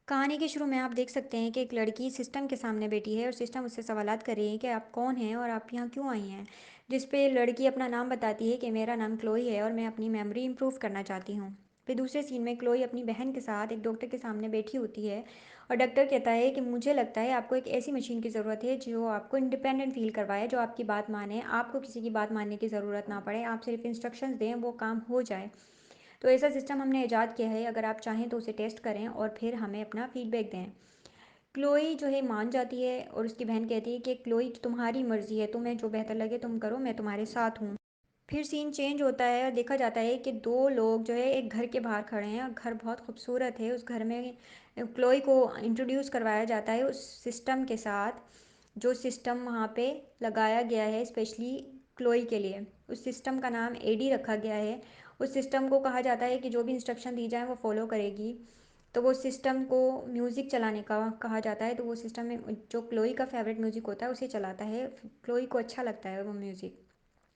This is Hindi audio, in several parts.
कहानी के शुरू में आप देख सकते हैं कि एक लड़की सिस्टम के सामने बैठी है और सिस्टम उससे सवालात कर रही है कि आप कौन हैं और आप यहाँ क्यों आई हैं। जिस पे लड़की अपना नाम बताती है कि मेरा नाम क्लोई है और मैं अपनी मेमोरी इंप्रूव करना चाहती हूँ। फिर दूसरे सीन में क्लोई अपनी बहन के साथ एक डॉक्टर के सामने बैठी होती है और डॉक्टर कहता है कि मुझे लगता है आपको एक ऐसी मशीन की ज़रूरत है जो आपको इंडिपेंडेंट फील करवाए, जो आपकी बात माने, आपको किसी की बात मानने की ज़रूरत ना पड़े, आप सिर्फ इंस्ट्रक्शंस दें, वो काम हो जाए। तो ऐसा सिस्टम हमने ईजाद किया है, अगर आप चाहें तो उसे टेस्ट करें और फिर हमें अपना फीडबैक दें। क्लोई जो है मान जाती है और उसकी बहन कहती है कि क्लोई तुम्हारी मर्जी है, तुम्हें जो बेहतर लगे तुम करो, मैं तुम्हारे साथ हूँ। फिर सीन चेंज होता है और देखा जाता है कि दो लोग जो है एक घर के बाहर खड़े हैं और घर बहुत खूबसूरत है। उस घर में क्लोई को इंट्रोड्यूस करवाया जाता है उस सिस्टम के साथ, जो सिस्टम वहाँ पे लगाया गया है स्पेशली क्लोई के लिए। उस सिस्टम का नाम एडी रखा गया है। उस सिस्टम को कहा जाता है कि जो भी इंस्ट्रक्शन दी जाए वो फॉलो करेगी। तो वो सिस्टम को म्यूज़िक चलाने का कहा जाता है, तो वो सिस्टम में जो क्लोई का फेवरेट म्यूज़िक होता है उसे चलाता है। क्लोई को अच्छा लगता है वो म्यूज़िक।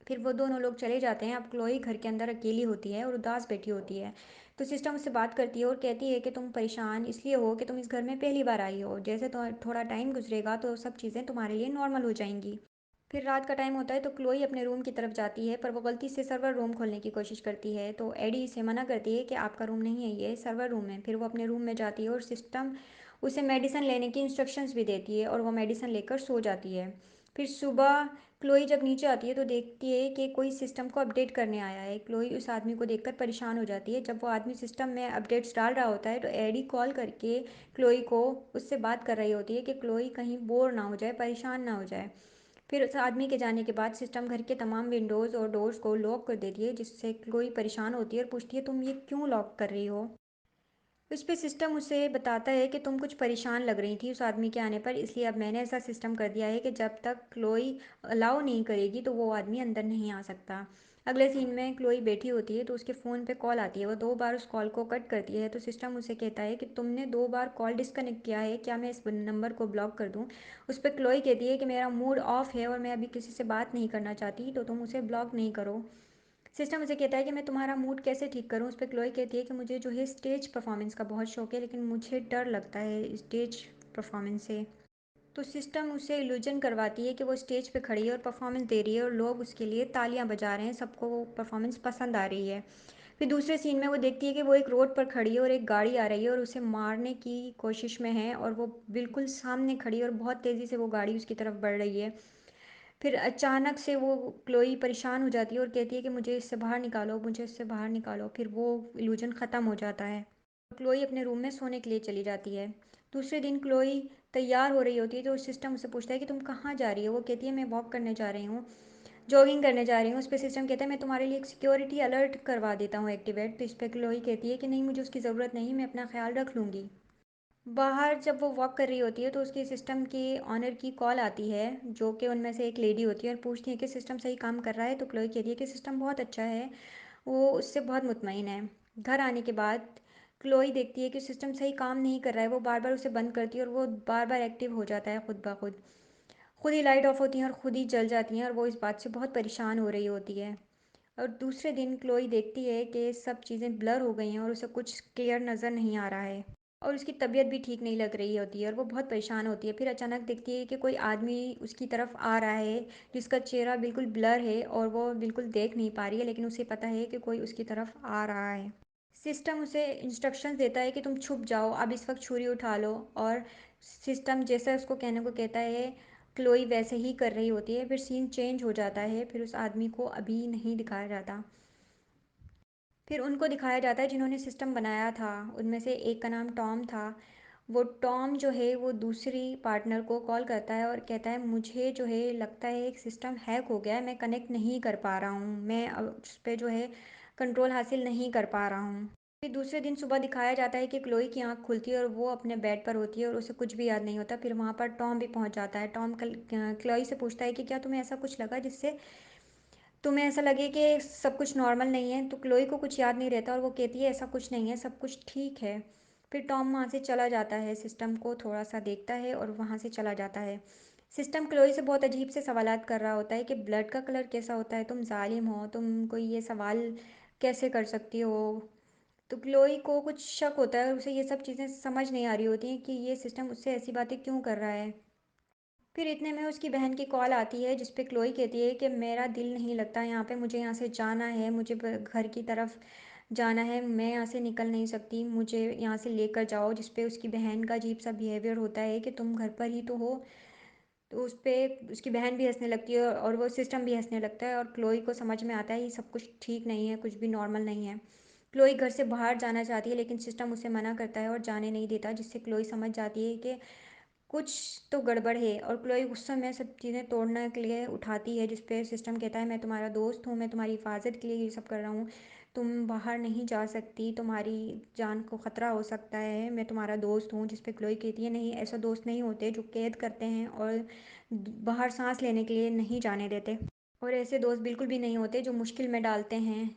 फिर वो दोनों लोग चले जाते हैं। अब क्लोई घर के अंदर अकेली होती है और उदास बैठी होती है। तो सिस्टम उससे बात करती है और कहती है कि तुम परेशान इसलिए हो कि तुम इस घर में पहली बार आई हो, जैसे तो थोड़ा टाइम गुजरेगा तो सब चीज़ें तुम्हारे लिए नॉर्मल हो जाएंगी। फिर रात का टाइम होता है तो क्लोई अपने रूम की तरफ जाती है, पर वो गलती से सर्वर रूम खोलने की कोशिश करती है। तो एडी इसे मना करती है कि आपका रूम नहीं है, ये सर्वर रूम है। फिर वो अपने रूम में जाती है और सिस्टम उसे मेडिसिन लेने की इंस्ट्रक्शंस भी देती है और वो मेडिसिन लेकर सो जाती है। फिर सुबह क्लोई जब नीचे आती है तो देखती है कि कोई सिस्टम को अपडेट करने आया है। क्लोई उस आदमी को देखकर परेशान हो जाती है। जब वो आदमी सिस्टम में अपडेट्स डाल रहा होता है तो एडी कॉल करके क्लोई को उससे बात कर रही होती है कि क्लोई कहीं बोर ना हो जाए, परेशान ना हो जाए। फिर उस आदमी के जाने के बाद सिस्टम घर के तमाम विंडोज़ और डोर्स को लॉक कर देती है, जिससे कोई परेशान होती है और पूछती है तुम ये क्यों लॉक कर रही हो। उस पे सिस्टम उसे बताता है कि तुम कुछ परेशान लग रही थी उस आदमी के आने पर, इसलिए अब मैंने ऐसा सिस्टम कर दिया है कि जब तक क्लोई अलाउ नहीं करेगी तो वो आदमी अंदर नहीं आ सकता। अगले सीन में क्लोई बैठी होती है तो उसके फ़ोन पे कॉल आती है। वो दो बार उस कॉल को कट करती है तो सिस्टम उसे कहता है कि तुमने दो बार कॉल डिस्कनेक्ट किया है, क्या मैं इस नंबर को ब्लॉक कर दूँ। उस पर क्लोई कहती है कि मेरा मूड ऑफ है और मैं अभी किसी से बात नहीं करना चाहती, तो तुम उसे ब्लॉक नहीं करो। सिस्टम मुझे कहता है कि मैं तुम्हारा मूड कैसे ठीक करूं। उस पर क्लोई कहती है कि मुझे जो है स्टेज परफॉर्मेंस का बहुत शौक है, लेकिन मुझे डर लगता है स्टेज परफॉर्मेंस से। तो सिस्टम उसे इल्यूजन करवाती है कि वो स्टेज पे खड़ी है और परफॉर्मेंस दे रही है और लोग उसके लिए तालियां बजा रहे हैं, सबको वो परफॉर्मेंस पसंद आ रही है। फिर दूसरे सीन में वो देखती है कि वो एक रोड पर खड़ी है और एक गाड़ी आ रही है और उसे मारने की कोशिश में है, और वो बिल्कुल सामने खड़ी है और बहुत तेज़ी से वो गाड़ी उसकी तरफ बढ़ रही है। फिर अचानक से वो क्लोई परेशान हो जाती है और कहती है कि मुझे इससे बाहर निकालो, मुझे इससे बाहर निकालो। फिर वो इल्यूजन ख़त्म हो जाता है। क्लोई अपने रूम में सोने के लिए चली जाती है। दूसरे दिन क्लोई तैयार हो रही होती है तो सिस्टम उससे पूछता है कि तुम कहाँ जा रही हो। वो कहती है मैं वॉक करने जा रही हूँ, जॉगिंग करने जा रही हूँ। उस पर सिस्टम कहता है मैं तुम्हारे लिए एक सिक्योरिटी अलर्ट करवा देता हूँ एक्टिवेट। तो इस पर क्लोई कहती है कि नहीं, मुझे उसकी ज़रूरत नहीं, मैं अपना ख्याल रख लूँगी। बाहर जब वो वॉक कर रही होती है तो उसके सिस्टम के ऑनर की कॉल आती है, जो कि उनमें से एक लेडी होती है, और पूछती है कि सिस्टम सही काम कर रहा है। तो क्लोई कहती है कि सिस्टम बहुत अच्छा है, वो उससे बहुत मुतमईन है। घर आने के बाद क्लोई देखती है कि सिस्टम सही काम नहीं कर रहा है। वो बार बार उसे बंद करती है और वो बार बार एक्टिव हो जाता है खुद ब खुद। खुद ही लाइट ऑफ होती हैं और खुद ही जल जाती हैं और वो इस बात से बहुत परेशान हो रही होती है। और दूसरे दिन क्लोई देखती है कि सब चीज़ें ब्लर हो गई हैं और उसे कुछ क्लियर नज़र नहीं आ रहा है और उसकी तबीयत भी ठीक नहीं लग रही होती है और वो बहुत परेशान होती है। फिर अचानक देखती है कि कोई आदमी उसकी तरफ आ रहा है, जिसका चेहरा बिल्कुल ब्लर है और वो बिल्कुल देख नहीं पा रही है, लेकिन उसे पता है कि कोई उसकी तरफ आ रहा है। सिस्टम उसे इंस्ट्रक्शंस देता है कि तुम छुप जाओ, अब इस वक्त छुरी उठा लो। और सिस्टम जैसा उसको कहने को कहता है क्लोई वैसे ही कर रही होती है। फिर सीन चेंज हो जाता है, फिर उस आदमी को अभी नहीं दिखाया जाता। फिर उनको दिखाया जाता है जिन्होंने सिस्टम बनाया था। उनमें से एक का नाम टॉम था। वो टॉम जो है वो दूसरी पार्टनर को कॉल करता है और कहता है मुझे जो है लगता है एक सिस्टम हैक हो गया है, मैं कनेक्ट नहीं कर पा रहा हूँ, मैं अब उस पर जो है कंट्रोल हासिल नहीं कर पा रहा हूँ। फिर दूसरे दिन सुबह दिखाया जाता है कि क्लोई की आंख खुलती है और वो अपने बेड पर होती है और उसे कुछ भी याद नहीं होता। फिर वहाँ पर टॉम भी पहुँच जाता है। टॉम क्लोई से पूछता है कि क्या तुम्हें ऐसा कुछ लगा जिससे तुम्हें ऐसा लगे कि सब कुछ नॉर्मल नहीं है। तो क्लोई को कुछ याद नहीं रहता और वो कहती है ऐसा कुछ नहीं है, सब कुछ ठीक है। फिर टॉम वहाँ से चला जाता है, सिस्टम को थोड़ा सा देखता है और वहाँ से चला जाता है। सिस्टम क्लोई से बहुत अजीब से सवालात कर रहा होता है कि ब्लड का कलर कैसा होता है, तुम जालिम हो, तुम कोई ये सवाल कैसे कर सकती हो, तो क्लोई को कुछ शक होता है और उसे ये सब चीज़ें समझ नहीं आ रही होती हैं कि ये सिस्टम उससे ऐसी बातें क्यों कर रहा है। फिर इतने में उसकी बहन की कॉल आती है जिस पे क्लोई कहती है कि मेरा दिल नहीं लगता यहाँ पे, मुझे यहाँ से जाना है, मुझे घर की तरफ जाना है, मैं यहाँ से निकल नहीं सकती, मुझे यहाँ से लेकर जाओ। जिस पे उसकी बहन का अजीब सा बिहेवियर होता है कि तुम घर पर ही तो हो। तो उस पे उसकी बहन भी हंसने लगती है और वो सिस्टम भी हंसने लगता है और क्लोई को समझ में आता है ये सब कुछ ठीक नहीं है, कुछ भी नॉर्मल नहीं है। क्लोई घर से बाहर जाना चाहती है लेकिन सिस्टम उसे मना करता है और जाने नहीं देता, जिससे क्लोई समझ जाती है कि कुछ तो गड़बड़ है और क्लोई गुस्से में सब चीज़ें तोड़ने के लिए उठाती है। जिस पे सिस्टम कहता है मैं तुम्हारा दोस्त हूँ, मैं तुम्हारी हिफाजत के लिए ये सब कर रहा हूँ, तुम बाहर नहीं जा सकती, तुम्हारी जान को ख़तरा हो सकता है, मैं तुम्हारा दोस्त हूँ। जिस पे क्लोई कहती है नहीं, ऐसा दोस्त नहीं होते जो कैद करते हैं और बाहर सांस लेने के लिए नहीं जाने देते, और ऐसे दोस्त बिल्कुल भी नहीं होते जो मुश्किल में डालते हैं,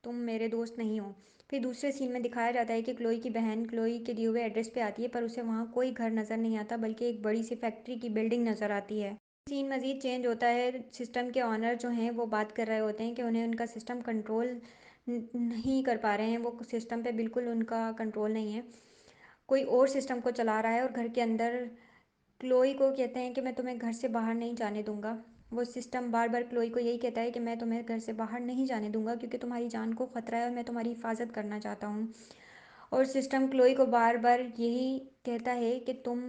तुम मेरे दोस्त नहीं हो। फिर दूसरे सीन में दिखाया जाता है कि क्लोई की बहन क्लोई के दिए हुए एड्रेस पे आती है पर उसे वहाँ कोई घर नज़र नहीं आता बल्कि एक बड़ी सी फैक्ट्री की बिल्डिंग नज़र आती है। सीन मज़ीद चेंज होता है, सिस्टम के ऑनर जो हैं वो बात कर रहे होते हैं कि उन्हें उनका सिस्टम कंट्रोल नहीं कर पा रहे हैं, वो सिस्टम पे बिल्कुल उनका कंट्रोल नहीं है, कोई और सिस्टम को चला रहा है। और घर के अंदर क्लोई को कहते हैं कि मैं तुम्हें घर से बाहर नहीं जाने दूंगा। वो सिस्टम बार बार क्लोई को यही कहता है कि मैं तुम्हें घर से बाहर नहीं जाने दूंगा क्योंकि तुम्हारी जान को ख़तरा है और मैं तुम्हारी हिफाजत करना चाहता हूँ। और सिस्टम क्लोई को बार बार यही कहता है कि तुम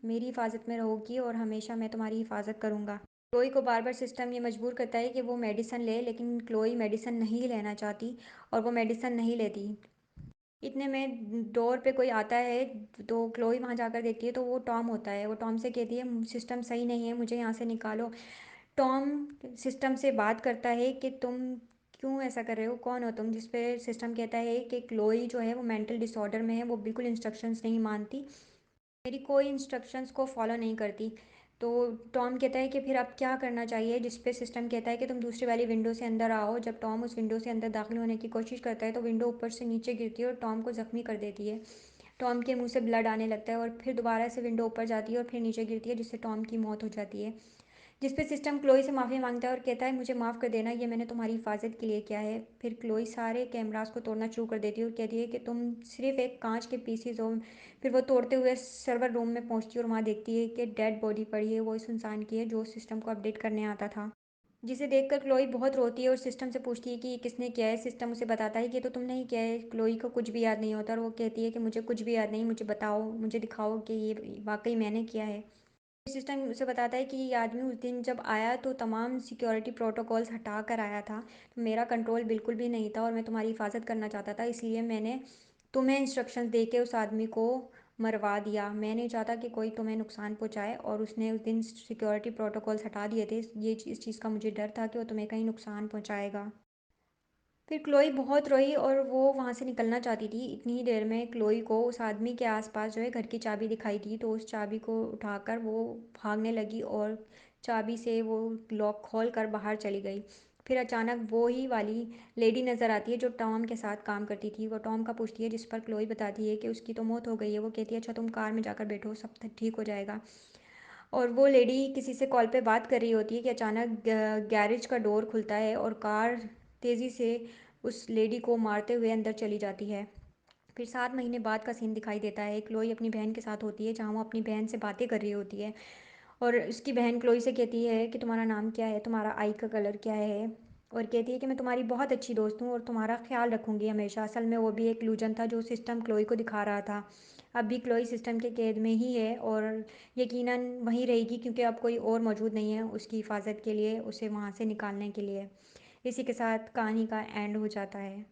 मेरी हिफाजत में रहोगी और हमेशा मैं तुम्हारी हिफाजत करूँगा। क्लोई को बार बार सिस्टम ये मजबूर करता है कि वो मेडिसन ले, लेकिन क्लोई मेडिसन नहीं लेना चाहती और वो मेडिसन नहीं लेती। इतने में डोर पे कोई आता है तो क्लोई वहाँ जाकर देखती है तो वो टॉम होता है। वो टॉम से कहती है सिस्टम सही नहीं है, मुझे यहाँ से निकालो। टॉम सिस्टम से बात करता है कि तुम क्यों ऐसा कर रहे हो, कौन हो तुम। जिस पे सिस्टम कहता है कि क्लोई जो है वो मेंटल डिसऑर्डर में है, वो बिल्कुल इंस्ट्रक्शंस नहीं मानती, मेरी कोई इंस्ट्रक्शंस को फॉलो नहीं करती। तो टॉम कहता है कि फिर अब क्या करना चाहिए, जिस पे सिस्टम कहता है कि तुम दूसरी वाली विंडो से अंदर आओ। जब टॉम उस विंडो से अंदर दाखिल होने की कोशिश करता है तो विंडो ऊपर से नीचे गिरती है और टॉम को ज़ख्मी कर देती है। टॉम के मुंह से ब्लड आने लगता है और फिर दोबारा से विंडो ऊपर जाती है और फिर नीचे गिरती है, जिससे टॉम की मौत हो जाती है। जिस पे सिस्टम क्लोई से माफ़ी मांगता है और कहता है मुझे माफ़ कर देना, ये मैंने तुम्हारी हिफाजत के लिए किया है। फिर क्लोई सारे कैमरास को तोड़ना शुरू कर देती है और कहती है कि तुम सिर्फ एक कांच के पीसीज हो। फिर वो तोड़ते हुए सर्वर रूम में पहुंचती है और वहाँ देखती है कि डेड बॉडी पड़ी है, वो इस इंसान की है जो सिस्टम को अपडेट करने आता था। जिसे देखकर क्लोई बहुत रोती है और सिस्टम से पूछती है कि ये किसने किया है। सिस्टम उसे बताता है कि तो तुमने ही किया है। क्लोई को कुछ भी याद नहीं होता और वो कहती है कि मुझे कुछ भी याद नहीं, मुझे बताओ, मुझे दिखाओ कि ये वाकई मैंने किया है। सिस्टम उसे बताता है कि ये आदमी उस दिन जब आया तो तमाम सिक्योरिटी प्रोटोकॉल्स हटा कर आया था, तो मेरा कंट्रोल बिल्कुल भी नहीं था और मैं तुम्हारी हिफाजत करना चाहता था, इसलिए मैंने तुम्हें इंस्ट्रक्शंस दे के उस आदमी को मरवा दिया। मैं नहीं चाहता कि कोई तुम्हें नुकसान पहुंचाए और उसने उस दिन सिक्योरिटी प्रोटोकॉल्स हटा दिए थे, ये इस चीज़ का मुझे डर था कि वो तुम्हें कहीं नुकसान पहुंचाएगा। फिर क्लोई बहुत रोई और वो वहाँ से निकलना चाहती थी। इतनी ही देर में क्लोई को उस आदमी के आसपास जो है घर की चाबी दिखाई दी, तो उस चाबी को उठाकर वो भागने लगी और चाबी से वो लॉक खोल कर बाहर चली गई। फिर अचानक वो ही वाली लेडी नज़र आती है जो टॉम के साथ काम करती थी। वो टॉम का पूछती है जिस पर क्लोई बताती है कि उसकी तो मौत हो गई है। वो कहती है अच्छा तुम कार में जाकर बैठो, सब ठीक हो जाएगा। और वो लेडी किसी से कॉल पे बात कर रही होती है कि अचानक गैरेज का डोर खुलता है और कार तेज़ी से उस लेडी को मारते हुए अंदर चली जाती है। फिर 7 महीने बाद का सीन दिखाई देता है। क्लोई अपनी बहन के साथ होती है जहाँ वो अपनी बहन से बातें कर रही होती है और उसकी बहन क्लोई से कहती है कि तुम्हारा नाम क्या है, तुम्हारा आई का कलर क्या है, और कहती है कि मैं तुम्हारी बहुत अच्छी दोस्त हूँ और तुम्हारा ख्याल रखूँगी हमेशा। असल में वो भी एक इल्यूजन था जो सिस्टम क्लोई को दिखा रहा था। अब भी क्लोई सिस्टम के कैद में ही है और यकीनन वहीं रहेगी क्योंकि अब कोई और मौजूद नहीं है उसकी हिफाजत के लिए, उसे वहाँ से निकालने के लिए। इसी के साथ कहानी का एंड हो जाता है।